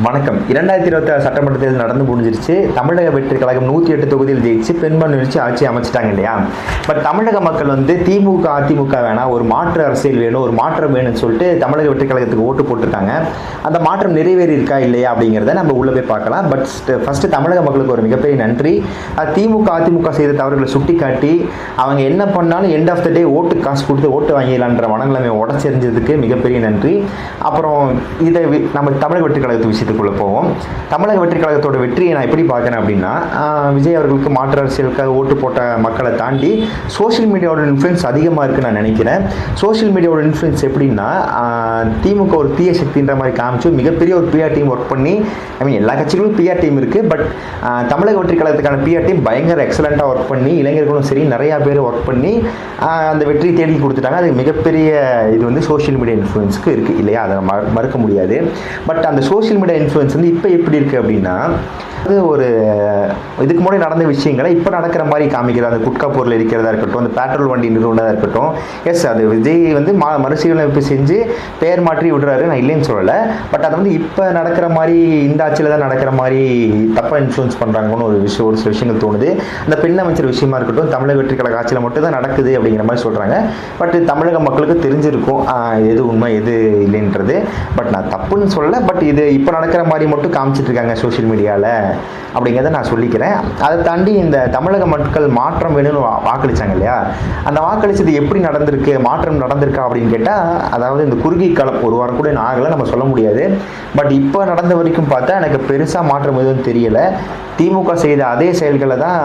வணக்கம். 2026 சட்டமன்ற தேர்தல் நடந்து முடிஞ்சிருச்சு. தமிழக வெற்றி கழகம் 108 தொகுதியில் ஜெயிச்சு பெரும்பான்மை வச்சு ஆட்சி அமைச்சிட்டாங்க இல்லையா? பட் தமிழக மக்கள் வந்து திமுக, அதிமுக வேணாம், ஒரு மாற்று அரசியல் வேணும், ஒரு மாற்றம் வேணும்னு சொல்லிட்டு தமிழக வெற்றி கழகத்துக்கு ஓட்டு போட்டிருக்காங்க. அந்த மாற்றம் நிறைவேறி இருக்கா இல்லையா அப்படிங்கிறத நம்ம உள்ள போய் பார்க்கலாம். பட் ஃபர்ஸ்ட் தமிழக மக்களுக்கு ஒரு மிகப்பெரிய நன்றி. திமுக, அதிமுக செய்த தவறுகளை சுட்டி காட்டி அவங்க என்ன பண்ணாலும் எண்ட் ஆஃப் த டே ஓட்டு காசு கொடுத்து ஓட்டு வாங்கிடலான்ற மனநிலைமை உடச்செறிஞ்சதுக்கு மிகப்பெரிய நன்றி. அப்புறம் இதை நம்ம தமிழக வெற்றி கழகத்து விஷயத்துக்குள்ள போவோம். தமிழக வெற்றி கழகத்தோட வெற்றியை நான் எப்படி பார்க்குறேன் அப்படின்னா, விஜய் அவர்களுக்கு மாற்று அரசியலுக்காக ஓட்டு போட்ட மக்களை தாண்டி சோஷியல் மீடியாவோட இன்ஃப்ளூயன்ஸ் அதிகமாக இருக்குன்னு நான் நினைக்கிறேன். சோஷியல் மீடியாவோட இன்ஃப்ளூயன்ஸ் எப்படின்னா, திமுக ஒரு தீய சக்தின்ற மாதிரி காமிச்சு மிகப்பெரிய ஒரு பிஆர் டீம் ஒர்க் பண்ணி, எல்லா கட்சிகளும் பிஆர் டீம் இருக்குது. பட் தமிழக வெற்றி கழகத்துக்கான பிஆர் டீம் பயங்கர எக்ஸலண்ட்டாக ஒர்க் பண்ணி, இளைஞர்களும் சரி நிறையா பேர் ஒர்க் பண்ணி அந்த வெற்றி தேடி கொடுத்துட்டாங்க. அது மிகப்பெரிய இது வந்து சோஷியல் மீடியா இன்ஃப்ளூயன்ஸுக்கு இருக்குது இல்லையா? அதை மறுக்க முடியாது. பட் அந்த சோஷியல் மீடியா இன்ஃப்ளூயன்ஸ் வந்து இப்போ எப்படி இருக்குது அப்படின்னா, அது ஒரு இதுக்கு முன்னாடி நடந்த விஷயங்களை இப்போ நடக்கிற மாதிரி காமிக்கிறது. அந்த குட்கா பொருள் இருக்கிறதா இருக்கட்டும், அந்த பெட்ரோல் வண்டி நிறுவனதாக இருக்கட்டும், எஸ் அது விஜய் வந்து மறுசீரமைப்பு செஞ்சு பெயர் மாற்றி விடுறாரு, நான் இல்லைன்னு சொல்லலை. பட் அதை வந்து இப்போ நடக்கிற மாதிரி, இந்த ஆட்சியில் தான் நடக்கிற மாதிரி தப்பாக இன்ஃப்ளூயன்ஸ் பண்ணுறாங்கன்னு ஒரு சில விஷயங்கள் தோணுது. அந்த பெண் அமைச்சர் விஷயமா இருக்கட்டும், தமிழக வெற்றி கழக ஆட்சியில் மட்டும் தான் நடக்குது அப்படிங்கிற மாதிரி சொல்கிறாங்க. பட் தமிழக மக்களுக்கு தெரிஞ்சிருக்கும் எது உண்மை எது இல்லைன்றது. பட் நான் தப்புன்னு சொல்லலை. பட் இது இப்போ நடக்கிற மாதிரி மட்டும் காமிச்சிட்டு இருக்காங்க சோஷியல் மீடியாவில் அப்படிங்கிறத நான் சொல்லிக்கிறேன். அதை தாண்டி இந்த தமிழக மக்கள் மாற்றம் வேணும்னு வாக்களிச்சாங்க இல்லையா? அந்த வாக்களிச்சது எப்படி நடந்திருக்கு, மாற்றம் நடந்திருக்கா அப்படின்னு கேட்டால், அதாவது இந்த குறுகிய காலம் ஒரு வாரம் கூட இன்னும் ஆகலை, நம்ம சொல்ல முடியாது. பட் இப்போ நடந்த வரைக்கும் பார்த்தா எனக்கு பெருசாக மாற்றம் எதுவும் தெரியலை. திமுக செய்த அதே செயல்களை தான்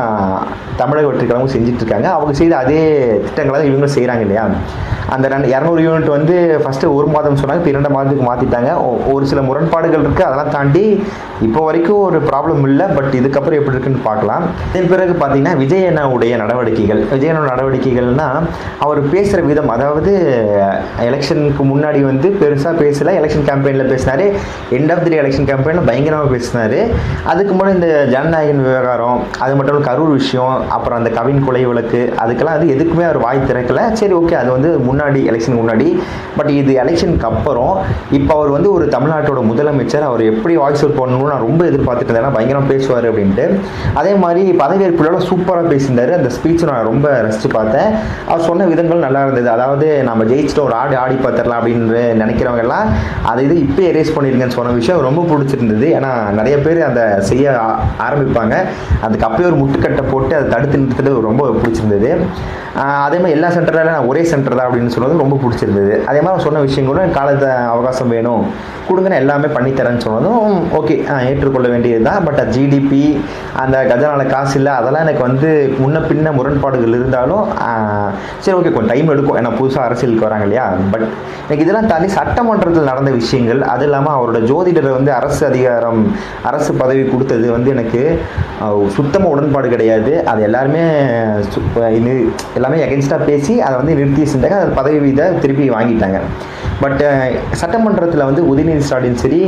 தமிழக வெற்றி கழகம் செஞ்சுட்டு இருக்காங்க. அவங்க செய்த அதே திட்டங்களை தான் இவங்க செய்கிறாங்க இல்லையா? அந்த 200 யூனிட் வந்து ஃபஸ்ட்டு 1 மாதம் சொன்னாங்க, இப்போ 2 மாதத்துக்கு மாற்றிட்டாங்க. ஒரு சில முரண்பாடுகள் இருக்குது. அதெல்லாம் தாண்டி இப்போ வரைக்கும் ஒரு ப்ராப்ளம் இல்லை. பட் இதுக்கப்புறம் எப்படி இருக்குன்னு பார்க்கலாம். இதன் பிறகு பார்த்தீங்கன்னா விஜயனுடைய நடவடிக்கைகள்னால் அவர் பேசுகிற விதம், அதாவது எலெக்ஷனுக்கு முன்னாடி வந்து பெருசாக பேசலை, எலெக்ஷன் கேம்பெயினில் பேசினார். End of the day election கேம்பெயினில் பயங்கரமாக பேசினார். அதுக்கு முன்னாடி இந்த ஜனநாயகன் விவகாரம், அது மட்டும் கரூர் விஷயம், அப்புறம் அந்த கவின் கொலை வழக்கு, அதுக்கெல்லாம் அது எதுக்குமே அவர் வாய் திறக்கலை. சரி, ஓகே, அது வந்து முன்னாடி எலெக்ஷனுக்கு முன்னாடி. பட் இது எலெக்ஷனுக்கு அப்புறம் இப்போ அவர் வந்து ஒரு தமிழ்நாட்டோட முதலமைச்சர், அவர் எப்படி வாய்ஸ் அவுட் பண்ணணும்னு நான் ரொம்ப எதிர்பார்த்துட்டு இருந்தேன். பயங்கரமாக பேசுவார் அப்படின்ட்டு. அதே மாதிரி பதவியேற்புல சூப்பராக பேசியிருந்தார். அந்த ஸ்பீச் நான் ரொம்ப ரசித்து பார்த்தேன். அவர் சொன்ன விதங்கள் நல்லா இருந்தது. அதாவது நம்ம ஜெயிச்சிட்டோம், ஒரு ஆடி பார்த்துடலாம் அப்படின்னு நினைக்கிறவங்க எல்லாம் அதை இது இப்போ எரேஸ் பண்ணியிருக்கேன்னு சொன்ன விஷயம் ரொம்ப பிடிச்சிருந்தது. ஏன்னா நிறைய பேர் அதை செய்ய ஆரம்பிப்பாங்க. அதுக்கு அப்பயே ஒரு முட்டுக்கட்டை போட்டு அதை தடுத்து நிறுத்துறது ரொம்ப பிடிச்சிருந்தது. அதே மாதிரி எல்லா சென்டரில் நான் ஒரே சென்டர் தான் அப்படின்னு சொன்னது ரொம்ப பிடிச்சிருந்தது. அதே மாதிரி சொன்ன விஷயங்களும் காலத்தை அவகாசம் வேணும் கொடுங்கன்னு எல்லாமே பண்ணித்தரேன்னு சொன்னதும் ஓகே, ஏற்றுக்கொள்ள வேண்டியது தான். பட் ஜிடிபி, அந்த கஜானால காசு இல்லை, அதெல்லாம் எனக்கு வந்து முன்ன பின்ன முரண்பாடுகள் இருந்தாலும் சரி ஓகே, கொஞ்சம் டைம் எடுக்கும், ஏன்னா புதுசாக அரசியலுக்கு வராங்க இல்லையா? பட் எனக்கு இதெல்லாம் தாண்டி சட்டமன்றத்தில் நடந்த விஷயங்கள், அது இல்லாமல் அவரோட ஜோதிடரை வந்து அரசு பதவி கொடுத்தது வந்து எனக்கு சுத்தமாக உடன்பாடு கிடையாது. அது எல்லாருமே எகென்ஸ்டாக பேசி அதை வந்து நிறுத்தி செஞ்சாங்க. அது பதவி இதை திருப்பி வாங்கிட்டாங்க. பட் சட்டமன்றத்தில் வந்து உதயநிதி ஸ்டாலின் சரி,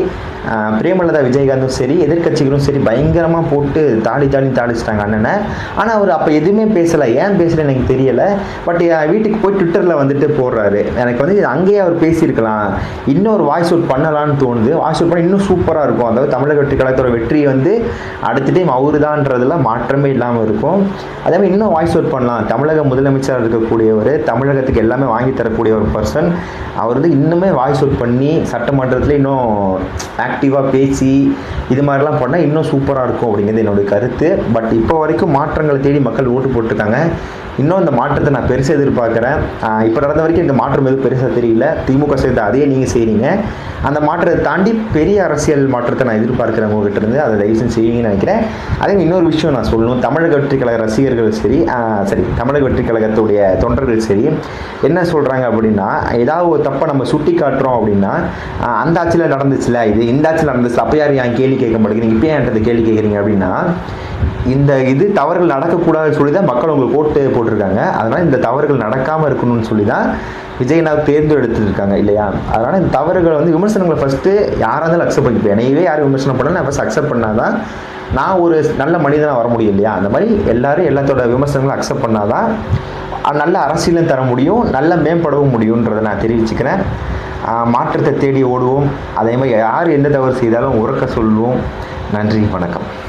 பிரேமலதா விஜயகாந்தும் சரி, எதிர்கட்சிகளும் சரி பயங்கரமாக போட்டு தாளிச்சிட்டாங்க அண்ணனை. ஆனால் அவர் அப்போ எதுவுமே பேசலை. ஏன் பேசலை எனக்கு தெரியலை. பட் வீட்டுக்கு போய் ட்விட்டரில் வந்துட்டு போடுறாரு. எனக்கு வந்து அங்கேயே அவர் பேசியிருக்கலாம், இன்னொரு வாய்ஸ் அவுட் பண்ணலான்னு தோணுது. வாய்ஸ் அவுட் பண்ண இன்னும் சூப்பராக இருக்கும். அதாவது தமிழக வெற்றி கழகத்தோட வெற்றி வந்து அடுத்த டைம் அவரு தான்றதுல மாற்றமே இல்லாமல் இருக்கும். அதே மாதிரி இன்னும் வாய்ஸ் அவுட் பண்ணலாம். தமிழக முதலமைச்சராக இருக்கக்கூடியவர், தமிழகத்துக்கு எல்லாமே வாங்கி தரக்கூடிய ஒரு பர்சன், அவர் வந்து இன்னுமே வாய்ஸ் அவுட் பண்ணி சட்டமன்றத்தில் இன்னும் ஆக்டிவாக பேசி இது மாதிரிலாம் பண்ணால் இன்னும் சூப்பராக இருக்கும் அப்படிங்கிறது என்னுடைய கருத்து. பட் இப்போ வரைக்கும் மாற்றங்களை தேடி மக்கள் ஓட்டு போட்டிருக்காங்க. இன்னும் இந்த மாற்றத்தை நான் பெருசாக எதிர்பார்க்குறேன். இப்போ நடந்த வரைக்கும் இந்த மாற்றம் எதுவும் பெருசாக தெரியல. திமுக செய்த அதே நீங்கள் செய்கிறீங்க. அந்த மாற்றத்தை தாண்டி பெரிய அரசியல் மாற்றத்தை நான் எதிர்பார்க்குறேன் உங்ககிட்ட இருந்து. அதை தயவுசெய்து செய்வீங்கன்னு நினைக்கிறேன். அதே இன்னொரு விஷயம் நான் சொல்லணும். தமிழக வெற்றி கழக ரசிகர்கள் சரி, தமிழக வெற்றி கழகத்துடைய தொண்டர்கள் சரி என்ன சொல்கிறாங்க அப்படின்னா, ஏதாவது ஒரு தப்பை நம்ம சுட்டி காட்டுறோம் அப்படின்னா, அந்த ஆட்சியில் நடந்துச்சுல, இந்த ஆட்சியில் நடந்துச்சு, அப்போ யார் என் கேள்வி கேட்க மாட்டேங்கிறீங்க, இப்போ ஏன்றது கேள்வி கேட்குறீங்க அப்படின்னா, இந்த தவறுகள் நடக்கக்கூடாதுன்னு சொல்லி தான் மக்கள் உங்களுக்கு ஓட்டு போட்டிருக்காங்க. அதனால் இந்த தவறுகள் நடக்காமல் இருக்கணும்னு சொல்லி தான் விஜயநாத் தேர்ந்தெடுத்துருக்காங்க இல்லையா? அதனால் இந்த தவறுகளை வந்து விமர்சனங்களை ஃபஸ்ட்டு யாராக இருந்தாலும் அக்செப்ட் பண்ணிப்பேன். என்னையவே யாரும் விமர்சனம் பண்ணாலும் நான் ஃபஸ்ட் அக்செப்ட் பண்ணால் தான் நான் ஒரு நல்ல மனிதனாக வர முடியும் இல்லையா? அந்த மாதிரி எல்லாரும் எல்லாத்தோட விமர்சனங்களை அக்செப்ட் பண்ணால் தான் நல்ல அரசியலும் தர முடியும், நல்ல மேம்படவும் முடியுன்றதை நான் தெரிவிச்சுக்கிறேன். மாற்றத்தை தேடி ஓடுவோம். அதே மாதிரி யார் எந்த தவறு செய்தாலும் உறக்க சொல்லுவோம். நன்றி, வணக்கம்.